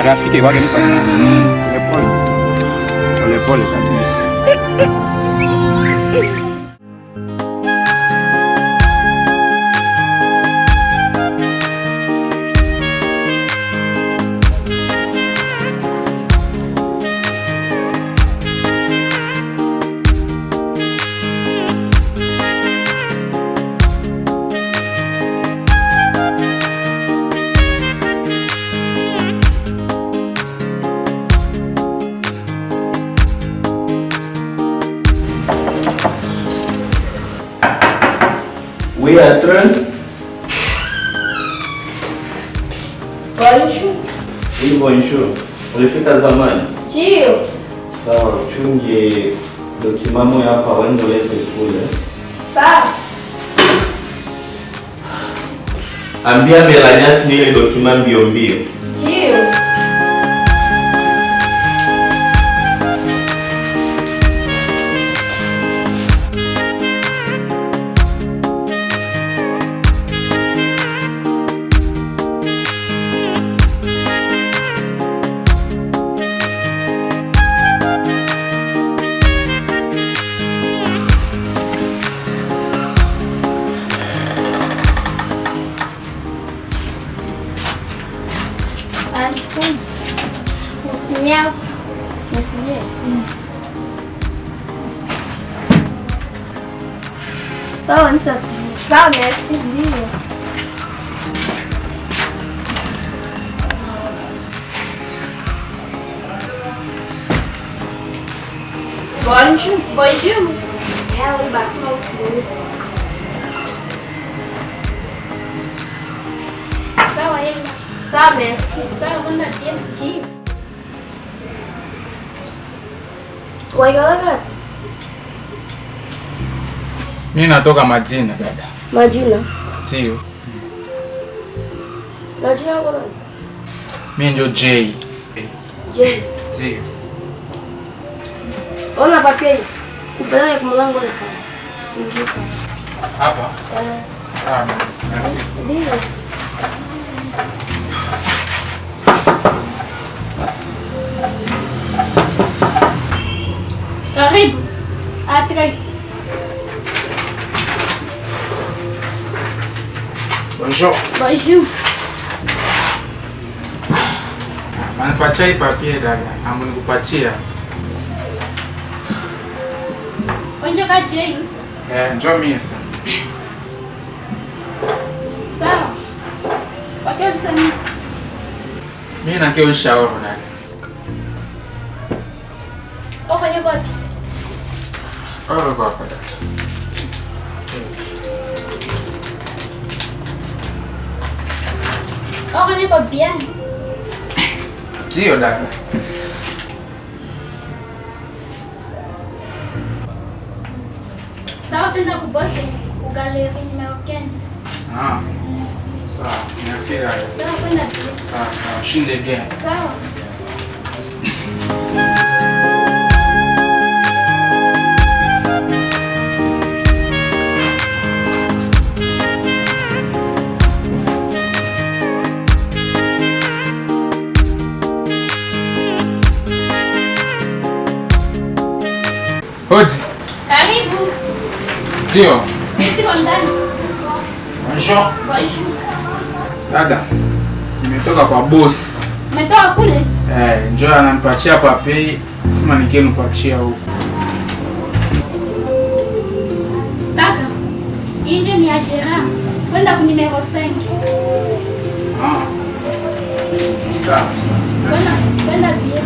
rafiki wake ni pole kabisa. Oui, Atran. Bonjour. Oui, bonjour. Ulifika zamani? Ndio. Sawa, chunge dokimamo hapa wende ulete kule. Sawa. Ambia Melania ni ile dokima mbio mbio. Ndio. Sawa, ni sasa. Sawa, merci ndio. Bonjour. Bonjour. Oui, basi aussi. Sawa, yeye. Sawa, merci. Sawa, kwenda pia mji. Waigalaga. Mimi natoka Majina dada. Majina. Ndio. Majina yako nani? Mimi ndio J. J. Ndio. Ona papia. Kupeleka kwa mlango hapa. Ndio. Hapa? Ah, merci. Ndio. Karibu. Atre. Bonjour. Bonjour. Anapatia hii papier dada. Hamu nikupatia. Onje ka J. Njoo mimi sasa. Sawa. Wakiwa sasa ni Mimi nakeo ushauri dada. ofanye wapi? Kwa dada. Ofanye kwa bien. Ndio dada. Sawa, tenda kubosi ugaleri numero 15. Ah. Sawa, merci dada. Sawa, kwenda pia. Sawa, ushinde bien. Sawa. Hodi. Karibu. Ndio. Niti kwa ndani. Bonjour. Bonjour. Dada. Nimetoka kwa boss. Umetoka kule? Njoo ananipatia papier, sema nikinupatia huko. Kaka. Inje ni ya Gerard. Kwenda kwa numero 5. Ah. Sawa. Kwenda bien.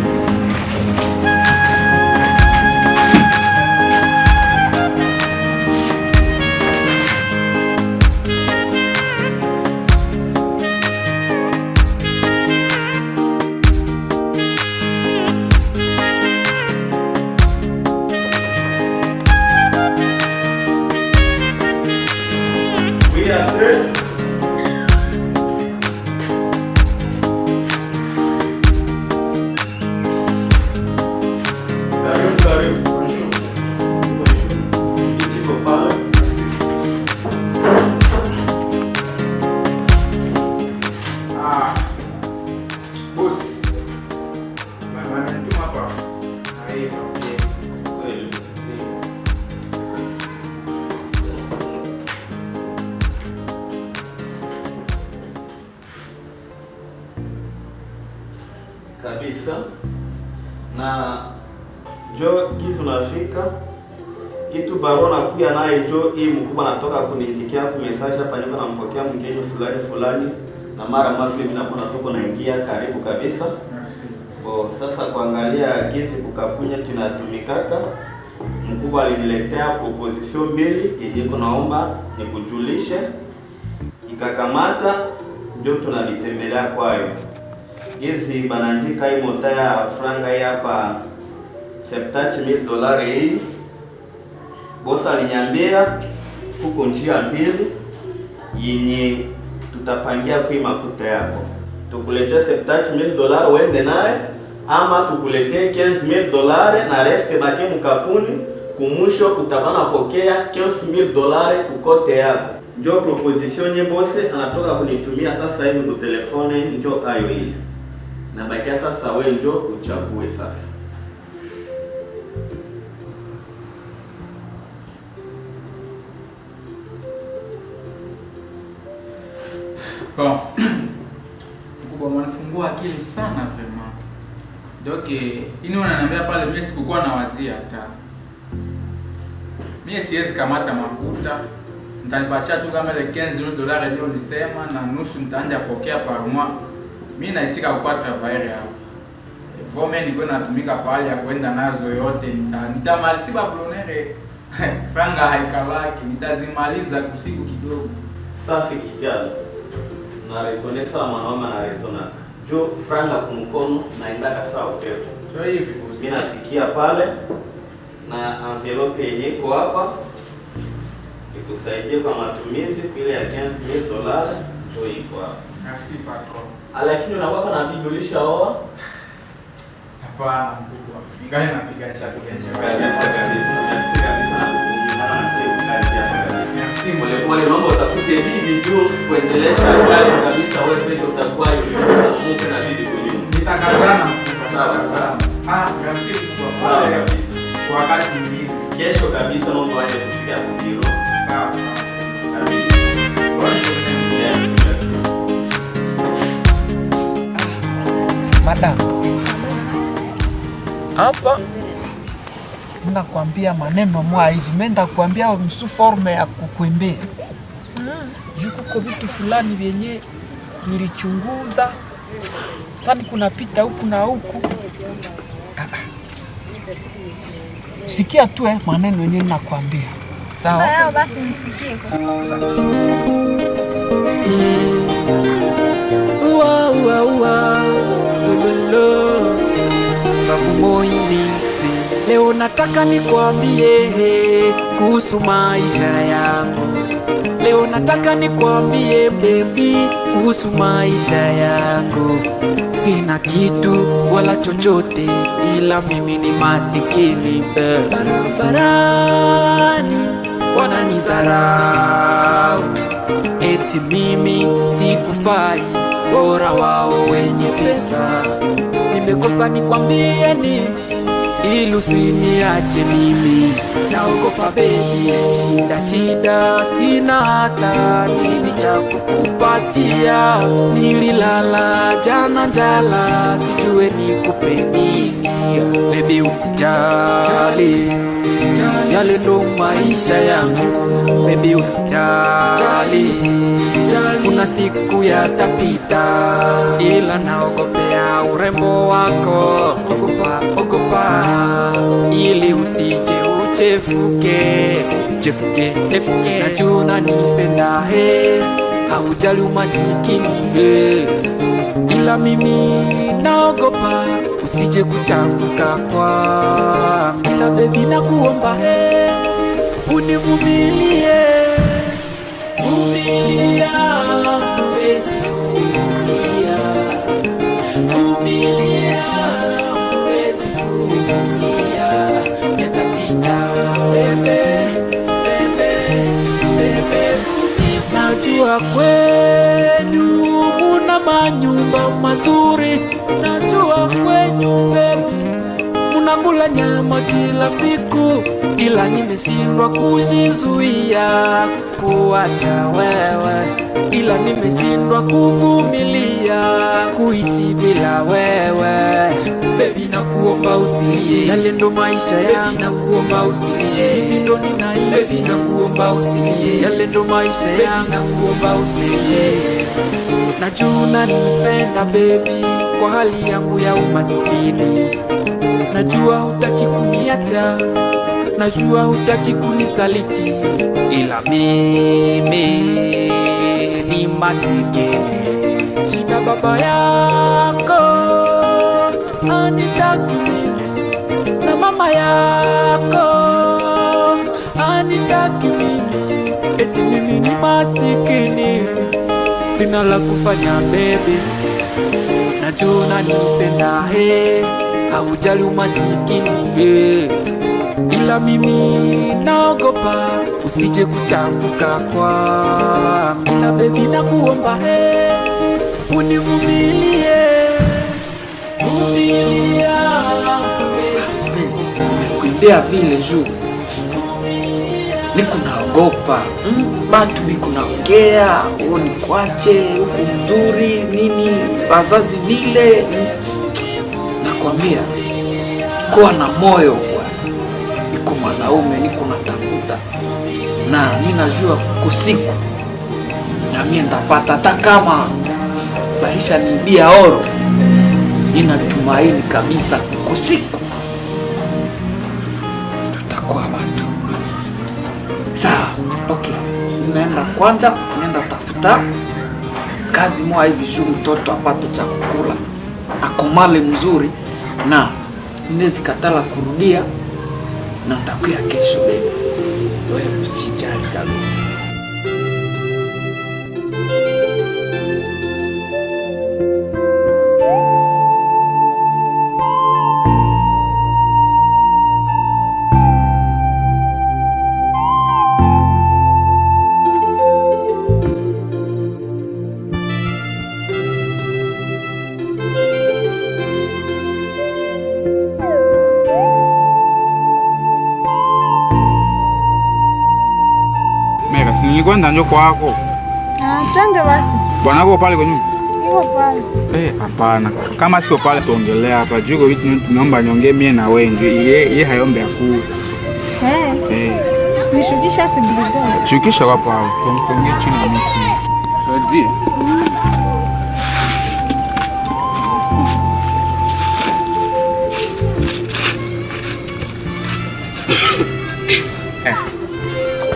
kabisa. Na jo kizu nafika itu barua nakuya naye jo hii mkubwa anatoka kuniandikia ku message hapa, niko nampokea mgeni fulani na mara mafi mimi napo natoka naingia karibu kabisa. Sasa kuangalia kizi kukapunya tunatumikaka, mkubwa aliniletea proposition mbili iko naomba nikujulishe, ikakamata ndio tunalitembelea kwayo. Gizi banandika hii mota ya franga hii hapa $70,000 hii. Bosa aliniambia huko njia mbili yenye tutapangia kwa makuta yako. Tukuletee $70,000 uende naye, ama tukuletee $15,000 na reste baki mkapuni, kumwisho utabana pokea $15,000 kukote yako. Ndio proposition nye bose anatoka kunitumia sasa hivi kwa telefone, ndio ayo ile. Na bakia sasa wewe ndio uchague sasa. Bon. Mkubwa mwanifungua akili sana vraiment. Donc ini wananiambia pale mimi sikukuwa na wazia hata. Mimi siwezi kamata makuta. Nitanipatia tu kama ile $15,000 ndio nilisema, na nusu nitaanza pokea par mois. Mimi naitika kwa travailler hapo. Vome niko natumika pale ya kwenda nazo yote, nitamaliza bablonere. Franga haikalaki, nitazimaliza kusiku kidogo. Safi kijana. Na resonesa mwanaume na resona. Jo franga kumkono na indaka sawa upepo. Ndio hivi bosi. Mimi nasikia pale na envelope yenye iko hapa ikusaidie kwa matumizi ile ya $15,000 ndio iko hapa. Merci patron. Lakini unakuwa na bidulisha oa? Hapana mkubwa. Ingawa napiga chatu genje. Merci pole mambo utafute bibi tu kuendelesha kazi kabisa, wewe peke utakuwa yule mke na bibi kulimu. Nitakazana. Sawa sawa. Merci mkubwa. Sawa kabisa. Kwa wakati mwingine. Kesho kabisa mambo yaje kufikia kujiro. Sawa. Kabisa. Madam, hapa nakwambia maneno mwa hivi, menda kuambia msu forme ya kukwembea. Juko kwa vitu fulani vyenye nilichunguza. Sasa kuna pita huku na huku. Sikia tu maneno yenyewe nakwambia. Sawa? Sawa basi nisikie kwa. Leo nataka nikwambie kuhusu maisha yangu. Leo nataka nikwambie baby kuhusu maisha yangu. Sina kitu wala chochote ila mimi ni masikini. Barabarani wananizarau, eti mimi sikufai, bora wao wenye pesa. Nimekosa nikwambie nini ili usiniache mimi? Naogopa baby, shida sina hata nini cha kukupatia. Nililala jana njala, sijue nikupe nini. Baby usijali, yale ndo maisha yangu. Baby usijali, kuna siku yatapita, ila naogopea urembo wako. Ogopa ili usije uchefuke. Najua unanipenda haujali umasikini ila mimi naogopa usije kuchafuka kwa. Ila baby nakuomba univumilie. Vumilia eti vumilia. Vumilia eti vumilia. Yatapita bebe vumilia. Najua kwenyu muna manyumba mazuri. Najua kwenyu baby nakula nyama kila siku, ila nimeshindwa kujizuia kuacha wewe, ila nimeshindwa kuvumilia kuishi bila wewe. Baby nakuomba usilie, yale ndo maisha yangu. Nakuomba usilie, hivi ndo ninaishi. Nakuomba usilie, yale ndo maisha yangu. Nakuomba usilie, najua unanipenda baby, kwa hali yangu ya umaskini. Najua hutaki kuniacha, najua hutaki kunisaliti, ila mimi ni masikini. Shida baba yako anitaki mimi, na mama yako anitaki mimi, eti mimi ni masikini, sina la kufanya baby. Najua unanipenda haujali umasikini ila mimi naogopa usije kuchafuka kwa. Ila baby nakuomba univumilie, vumilia. Nimekuimbia vile juu niko naogopa batu biko naongea ni kwache huku mzuri nini wazazi vile. Nakwambia kuwa na moyo bwana, niko mwanaume, niko natafuta na ninajua kuko siku na mimi ndapata, hata kama baisha niibia oro, ninatumaini kabisa kuko siku tutakuwa watu sawa. Okay, ninaenda kwanza, nenda tafuta kazi moja hivi juu mtoto apate cha kukula akomale mzuri, na ndezi katala kurudia na nitakuya kesho baby. Wewe usijali kabisa. Nilikwenda njo kwako. Twende basi. Bwana wako pale kwa nyumba? Yuko pale. Hapana. Kama siko pale tuongelea hapa. Juko vitu tumeomba niongee mie na wewe ndio. Yeye hayombe akuu. Nishukisha sibilito. Shukisha wapo hao. Tuongee chini na mtu. Rudi.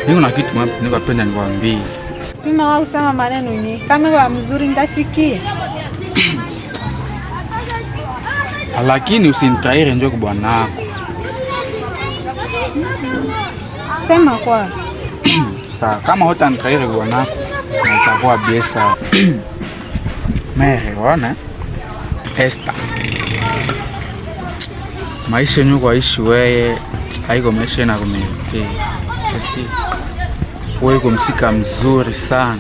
Niko na kitu mapya nikapenda nikwambie. Mimi wao usema maneno ni kama wa mzuri ndasikia. Lakini usinitaire njoo kwa bwanako. Sema kwa. Sawa, kama hutanitaire kwa bwanako nitakuwa biesa. Mere wana Esther. Maisha nyuko aishi wewe haiko maisha na kumelekea. Eski wewe kumsika mzuri sana.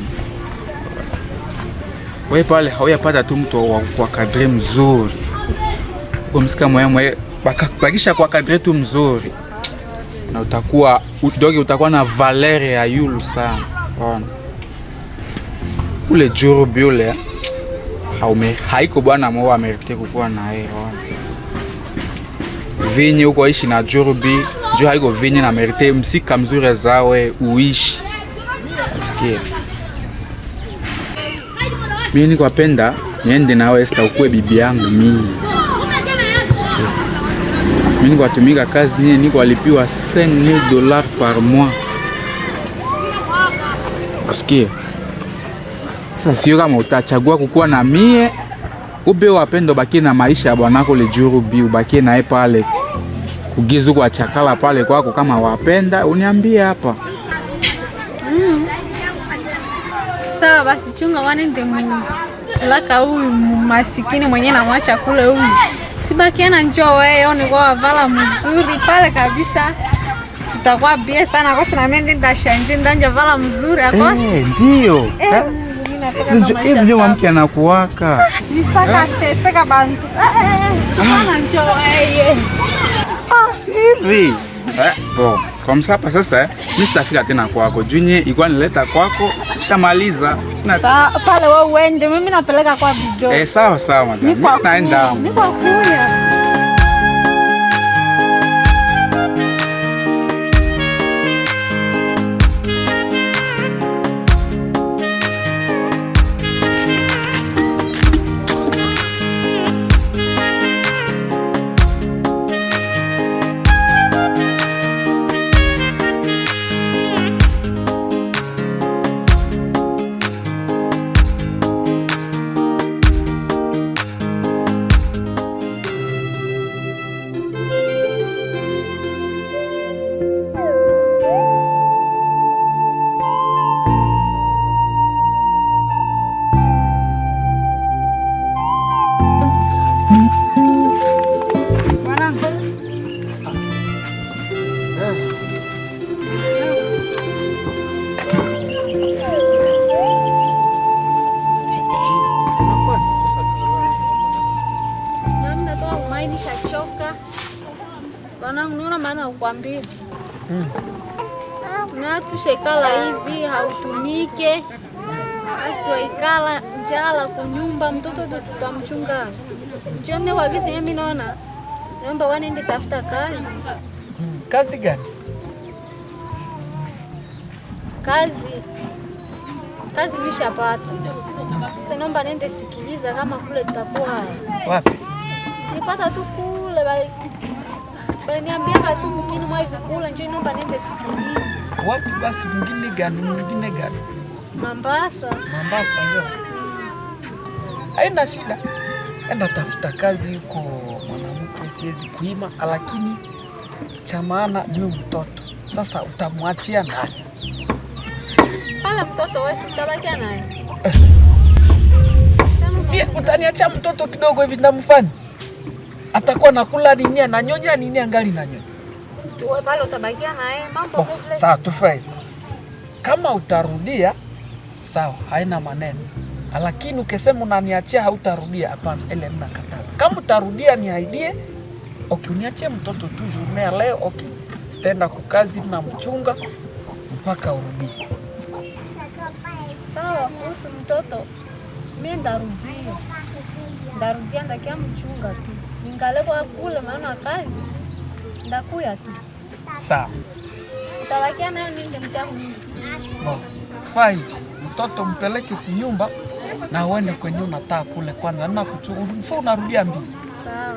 Wewe pale hauyapata tu mtu wa kadri mzuri. Kumsika mwe bakisha kwa kadri tu mzuri. Na utakuwa na valeur ya yulu sana. Ona. Ule juru biule haiko bwana mwa amerite kukuwa na yeye. Ona. Vinyi uko ishi na Jurubi, njoo haiko vinyi na merite msika mzuri zawe uishi. Usikie. Mimi niko apenda niende nawe Esther ukue bibi yangu mimi. Mimi niko atumika kazi niko alipiwa $5,000 par mois. Usikie. Sasa sio kama utachagua kukuwa na mie ube wapendo baki na maisha ya bwanako le Jurubi, ubaki naye pale kugizu kwa chakala pale kwako. Kama wapenda uniambie hapa. Sawa basi, chunga wanende laka huyu masikini mwenye na mwacha kule huyu. Sibaki na njoo wewe ni kwa vala mzuri pale kabisa. Tutakuwa bie sana kwa sababu mimi ndashanje ndanja vala mzuri akosi. Ndio. Hivi ndio mke anakuwaka. Nisaka teseka bantu. Sana njoo wewe. basi hivi. Bo, kwa msapa sasa mimi sitafika tena kwako. Junye ilikuwa nileta kwako, shamaliza. Sina pale wewe uende, mimi napeleka kwa video. Sawa sawa madam. Mimi naenda. Niko kuya. Nakwambia. Na tushekala hivi hautumike. Basi tuikala njala kunyumba mtoto tutamchunga. Jione wagizi mimi naona. Naomba waende tafuta kazi. Kazi gani? Kazi nishapata. Sasa naomba nende sikiliza kama kule tutakuwa. Wapi? Nipata tu kule niambia tu mwingine mwa hivi kula njoo naomba nende sikiliza. Wapi basi mwingine gani? Mombasa ndio. Haina shida. Enda tafuta kazi huko, mwanamke siwezi kuima, lakini cha maana ni mtoto. Sasa utamwachia nani? Pale mtoto wewe utabakia naye. Utaniacha mtoto kidogo hivi ndamfanya? Atakuwa nakula nini, ananyonya nini, angali nanyonya. Wewe pale utabakia naye, mambo vile. Sawa, tufai. Kama utarudia, sawa, haina maneno. Lakini ukisema unaniachia hautarudia, hapana, ile ninakataza. Kama utarudia niaidie, uniachie mtoto tu journée leo, sitaenda kukazi na mchunga mpaka urudie. Sawa, kuhusu mtoto, mimi ndarudia ndakia mchunga tu. Ningale kwa kule maana kazi ndakuya tu. Sawa. Utabakia nayo ninde mtamu. Fine. Mtoto mpeleke kunyumba na uende kwenye unataka kule kwanza na kuchunga. Mfo unarudia mbili. Sawa.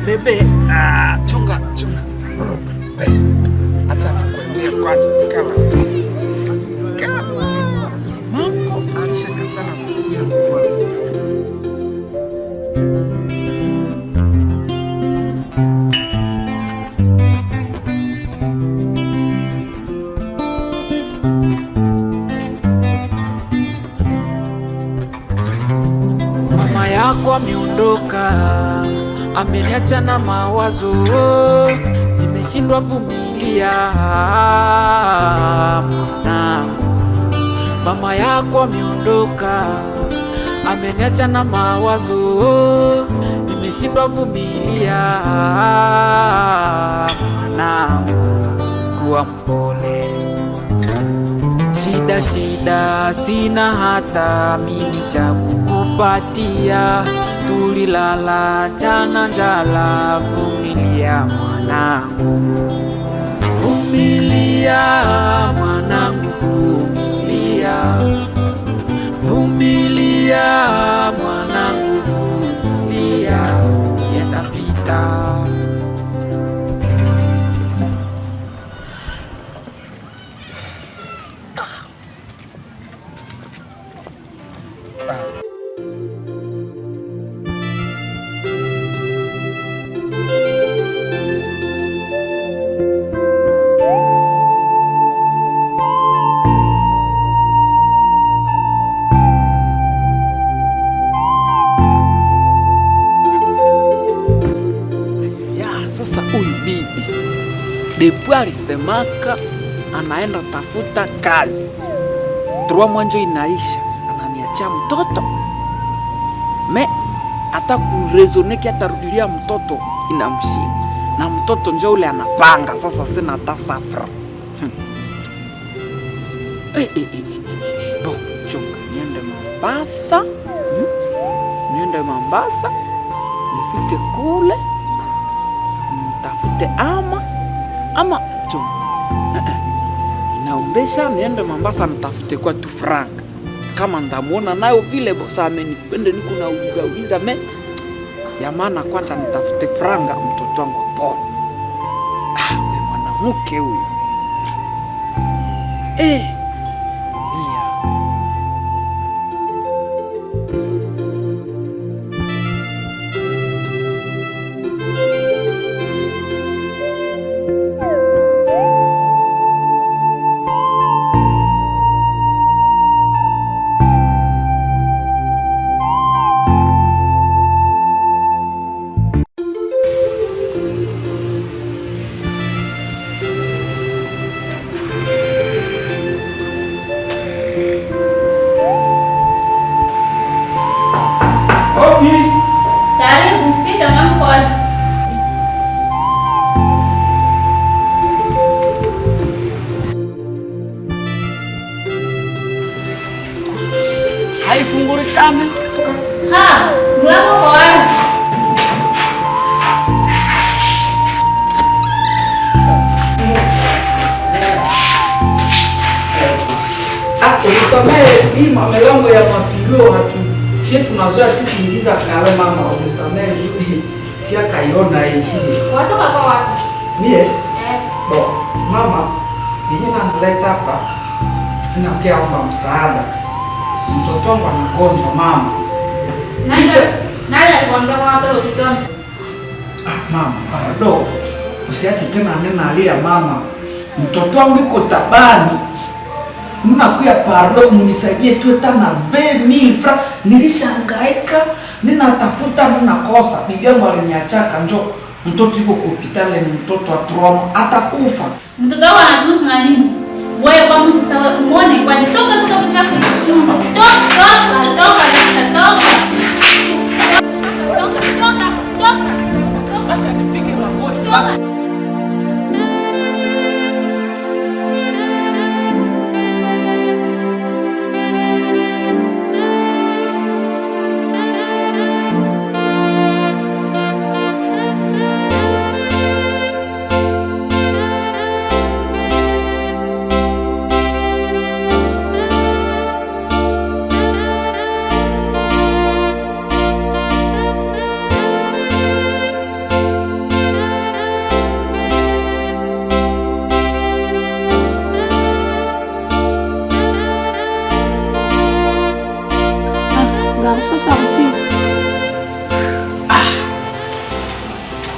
Bebe, chunga. Acha nikwambie kwanza kama Mungu alishakatana kukuja kwangu. Mama yako ameondoka, ameniacha na mawazo, nimeshindwa vumilia mwanangu. Mama yako ameondoka, ameniacha na mawazo, nimeshindwa vumilia mwanangu. Kuwa mpole, shida sina hata mimi cha kukupatia. Tulilala jana njala, vumilia mwanangu, vumilia mwanangu, vumilia mwanangu. Depu alisemaka anaenda tafuta kazi. 3 mwanjo inaisha, ananiachia mtoto. Me hata kurezoneki atarudilia mtoto inamshinda. Na mtoto njo ule anapanga sasa sina hata safra. Bo, chunga niende Mombasa. Niende Mombasa. Nifike kule. Nitafute ama chunga. Inaombesha niende Mombasa nitafute kwa tu franga. Kama ndamuona nayo vile bosa amenipende niko na uliza me. Ya maana kwanza nitafute franga mtoto wangu apone. Wewe mwanamke huyu. Karibu, pita mama kwanza. Haifungulikane. Mlango kwa wazi. Unisamehe hii mamelango ya mafilio tunazoea tu kuingiza kale mama, unisamehe juu si akaiona hii. Watoka kwa wapi? Mie? Bo, mama, yenye nanileta hapa ninakuja omba msaada. Mtoto wangu anagonjwa mama. Nani alikwambia kwamba utitoa? Mama, pardon. Usiache tena nena alia mama. Mtoto wangu iko tabani. Mnakuya pardon, munisaidie tu tena 20,000 francs. Nilishangaika, ninatafuta ninakosa. Bibi yangu aliniachaka njoo. Mtoto yuko hospitali, ni mtoto wa trauma, atakufa. Mtoto wako anadusu na nini? Wewe kwa mtu sawa muone kwa toka kuchafu. Toka. Acha nipige magoti.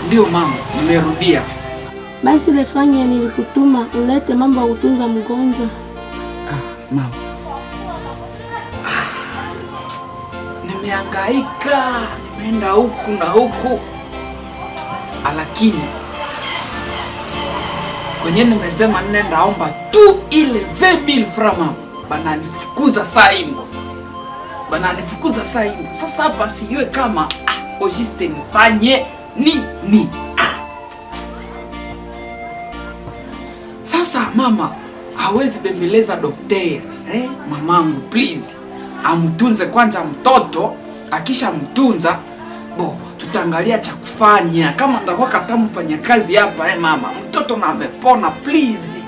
Ndio mama, nimerudia. Basi lefanya nilikutuma ulete mambo ya kutunza mgonjwa. Mama. Nimehangaika, nimeenda huku na huku. Lakini kwenye nimesema nenda omba tu ile 20,000 francs mama. Bananifukuza saa hii. Sasa hapa sijue kama Auguste nifanye nini? Sasa mama hawezi bembeleza daktari, mamangu please. Amtunze kwanza mtoto, akisha mtunza tutaangalia cha kufanya. Kama ndakuwa katamfanya kazi hapa mama, mtoto na amepona please.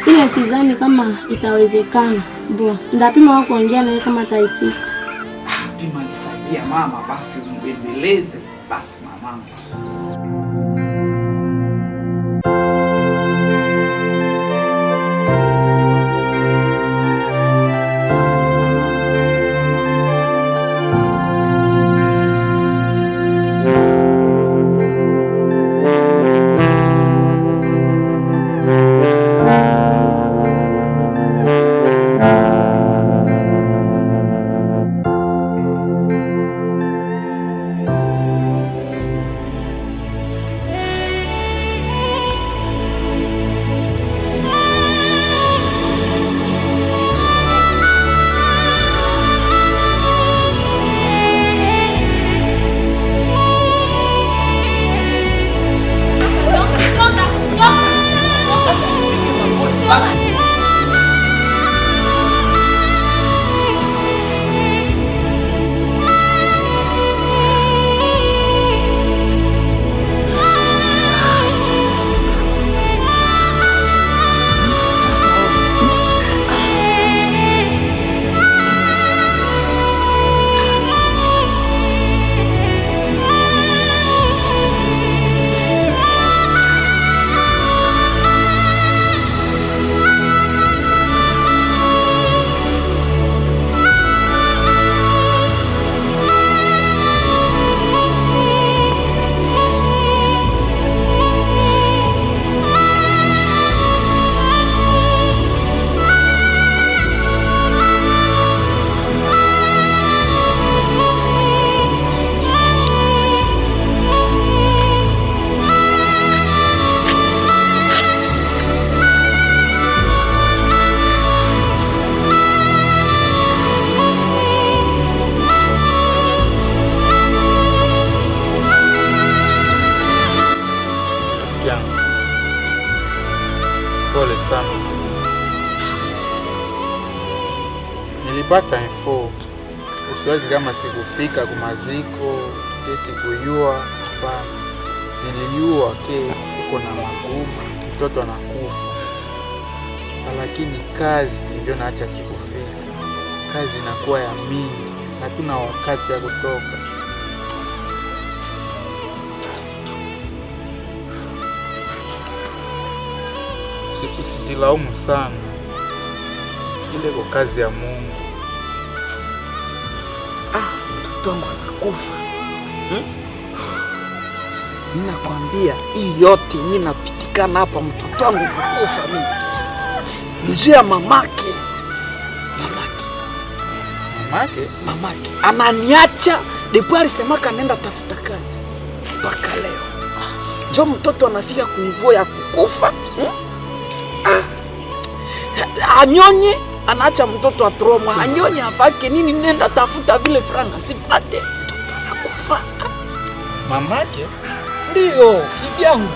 Ile sidhani kama itawezekana. Ndapima wako ongea naye kama ataitika. Pima nisaidia mama, basi mbembeleze basi mamangu. sana. Nilipata info usiwazi kama sikufika kumaziko, sikuyua hapana. Nilijua ke uko na magumu, mtoto anakufa. Lakini kazi ndio naacha sikufika. Kazi inakuwa ya mingi, hatuna wakati ya kutoka. Usijilaumu sana. Ile kwa kazi ya Mungu. Mtoto wangu anakufa. Ninakwambia hii yote yenyewe inapitikana hapa, mtoto wangu kukufa mimi. Nijia mamake. Mamake ananiacha ndipo alisemaka nenda tafuta kazi mpaka leo. Jo mtoto anafika kunivua ya kukufa. Anyonye anaacha mtoto atroma. Anyonye afake nini, nenda tafuta vile franga sipate. Mtoto anakufa. Mamake? Ndio, bibi yangu.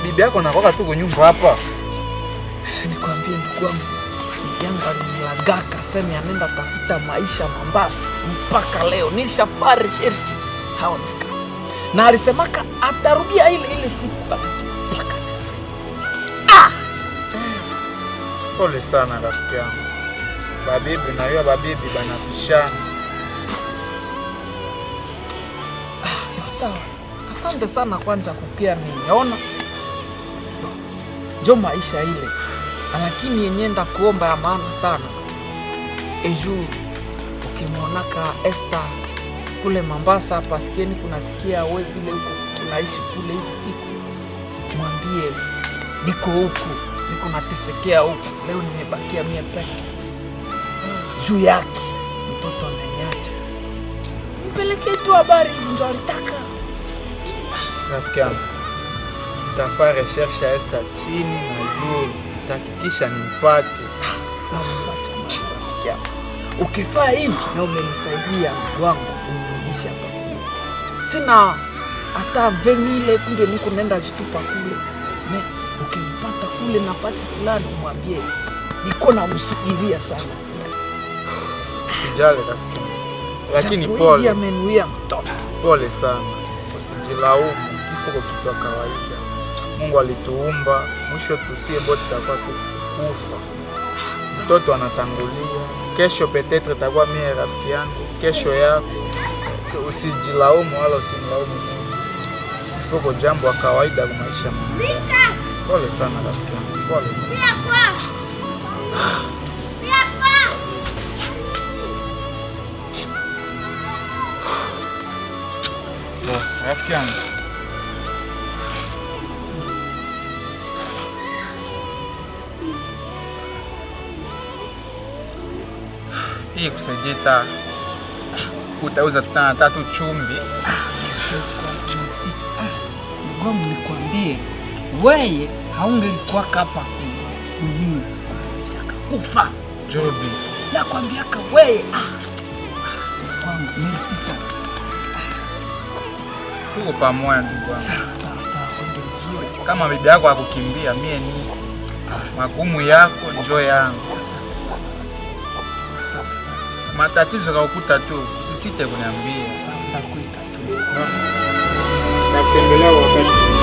Bibi yako anakoka tu kwa nyumba hapa. Nikwambie ndugu wangu, bibi yangu aliniagaka sema anaenda tafuta maisha Mombasa mpaka leo. Nilishafanya research haonekana. Na alisemaka atarudia ile siku mpaka. Pole sana rafiki yangu. Babibi na yeye babibi banapishana. Sawa. Asante sana kwanza kukia niona. Jo maisha ile. Lakini yenyewe nda kuomba ya maana sana. Eju ukimwonaka Esther kule Mombasa paskeni kunasikia wewe vile huko unaishi kule hizi siku. Mwambie niko huku, niko natesekea huku. Leo nimebakia mie peke. Juu yake mtoto ameniacha. Mpelekee tu habari ndio alitaka. Rafiki yangu, tafanya recherche ya Esther chini na juu, tahakikisha nimpate. Na mfacha rafiki yangu. Ukifaa hivi na umenisaidia ndugu wangu kunirudisha hapa. Sina hata venile kule niko nenda jitupa kule. Ne, ukimpata kule nafasi fulani umwambie niko na msubiria sana. Usijali rafiki yangu. Lakini pole. Amenuia mtoto. Pole sana. Usijilaumu, kifo kwa kitu cha kawaida. Mungu alituumba, mwisho tusie bote tutakuwa kufa. Mtoto anatangulia. Kesho petetre takuwa mimi rafiki yangu. Kesho yako. Usijilaumu wala usimlaumu Mungu. Kifo kwa jambo la kawaida kwa maisha yangu. Pole sana rafiki yangu. Pole. Rafiki yangu. Hii kusajita utauza tena tatu chumbi. Ngoja nikwambie, wewe haungelikuwa hapa kuni. Shaka kufa. Jobi. Nakwambia ka wewe. Kwangu merci sana. Tuko pamoja ndugu wangu. Sawa, ndio vizuri. Kama bibi yako akukimbia, mie ni magumu yako njoo yangu. Asante sana. Matatizo kaukuta tu, usisite kuniambia. Sawa, nitakuita tu. Nakutembelea wakati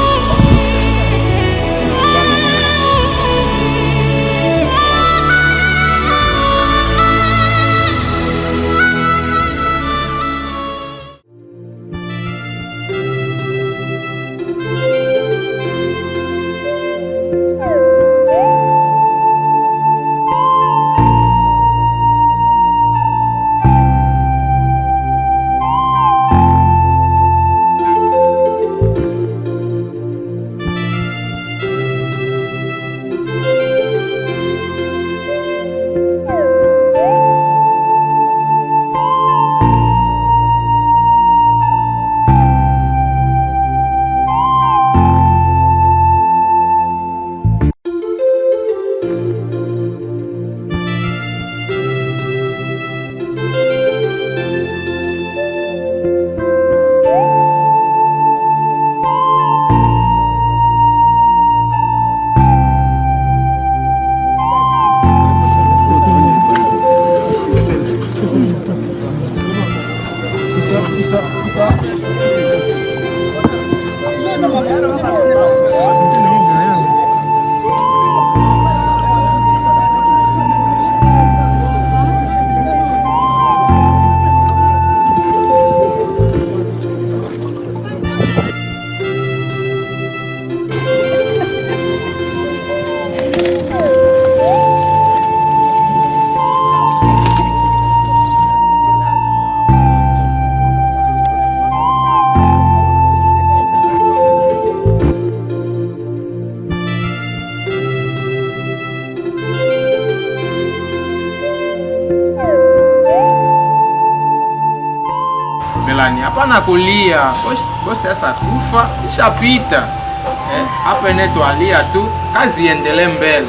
fulani. Hapana kulia. Bosi sasa kufa ishapita. Hapa neto alia tu, kazi iendelee mbele.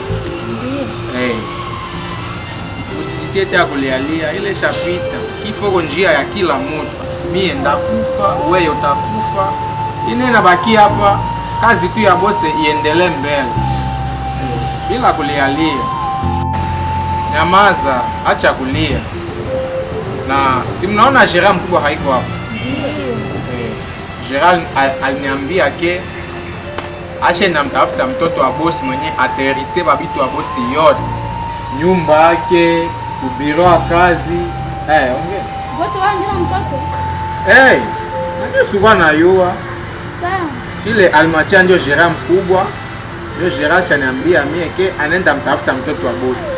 Usijitie ya kulialia, ile ishapita. Kifo kwa njia ya kila mtu. Mie ndakufa, wewe utakufa. Inena baki hapa, kazi tu ya bosi iendelee mbele. Bila kulialia. Nyamaza, acha kulia. Na si mnaona Gerald mkubwa haiko hapa. Gerald aliniambia ke ache namtafuta mtoto wa bosi mwenye aterite babitu wa bosi yote. Nyumba yake, ubiro wa kazi. Ongea. Bosi wangu mtoto. Nani suka na yua? Sawa. Ile alimachia ndio Gerald mkubwa. Ndio Gerald shaniambia mie ke anaenda mtafuta mtoto wa bosi.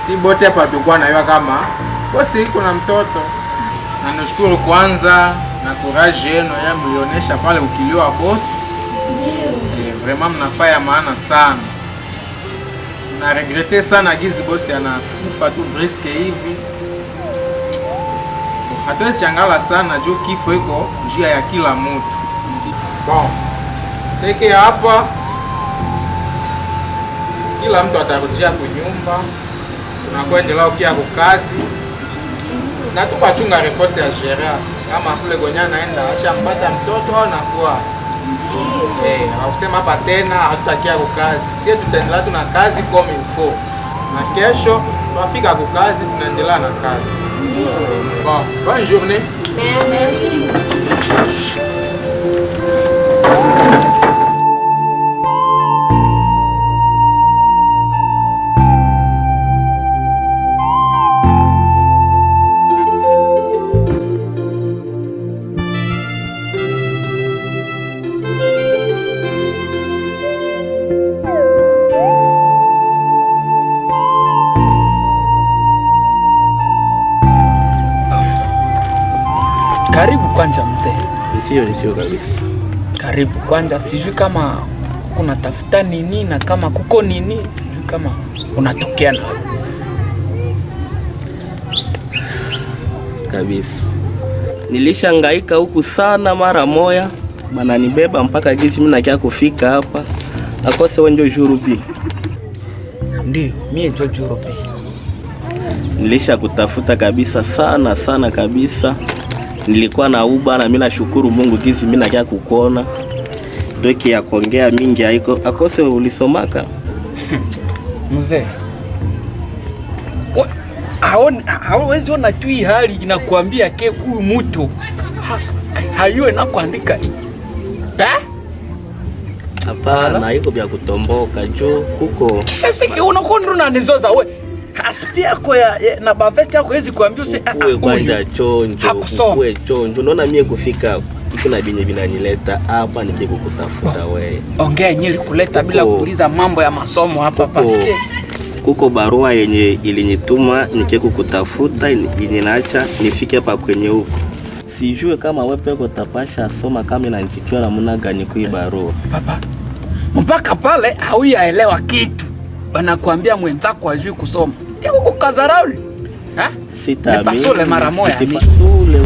Si bote hapa tukua na yua kama bosi iko na mtoto. Na nashukuru kwanza na courage yenu ya mlionesha pale ukilio wa bosi. Vraiment mnafanya maana sana. Na regrete sana gizi bosi anakufa tu briske hivi. Hatuwezi shangala sana juu kifo iko njia ya kila mtu. Bon. Seke hapa kila mtu atarudia kwa nyumba. Tunakuendelea ukia kukazi. Na tukachunga reposte ya Gerard. Kama kule gonya naenda ashampata mtoto au nakuwa. Hakusema hapa tena hatutakia kukazi. Sisi tutaendelea tuna kazi comme il faut. Na kesho tutafika kukazi tunaendelea na kazi. Bon, bonne journée. Merci. Karibu kwanza mzee. Ndio kabisa. Karibu kwanza, sijui kama kuna tafuta nini na kama kuko nini, sijui kama unatokea na kabisa. Nilishangaika huku sana mara moya, bananibeba mpaka gizi mimi nakia kufika hapa. Akose wenjo Jurubi. Ndio, mimi ndio Jurubi. Nilisha kutafuta kabisa sana kabisa. Nilikuwa na uba na mimi nashukuru Mungu gizi mimi nakia kukuona. Doki ya kuongea mingi haiko. Akose ulisomaka? Mzee. Hawezi ona tu hii hali inakuambia ke huyu mtu hayuwe na kuandika. Hapana, haiko vya kutomboka jo kuko. Kisha siki unakondo na nizoza we. Aspia kwa na bavesti yako hezi kuambia use kwanja chonjo. Uwe chonjo. Unaona mie kufika kuna binye binanileta hapa nikikukutafuta wewe. Ongea nyeli kuleta bila kuuliza mambo ya masomo hapa pasike. Kuko barua yenye ilinituma nikikukutafuta yenye naacha nifike hapa kwenye huko. Sijue kama wewe peko tapasha soma kama inanjikiwa na muna gani kui barua. Papa. Mpaka pale hauyaelewa kitu. Wanakuambia mwenzako hajui kusoma. Yako kukazarauli. Sita. Nipasule mara moja. Usipasule.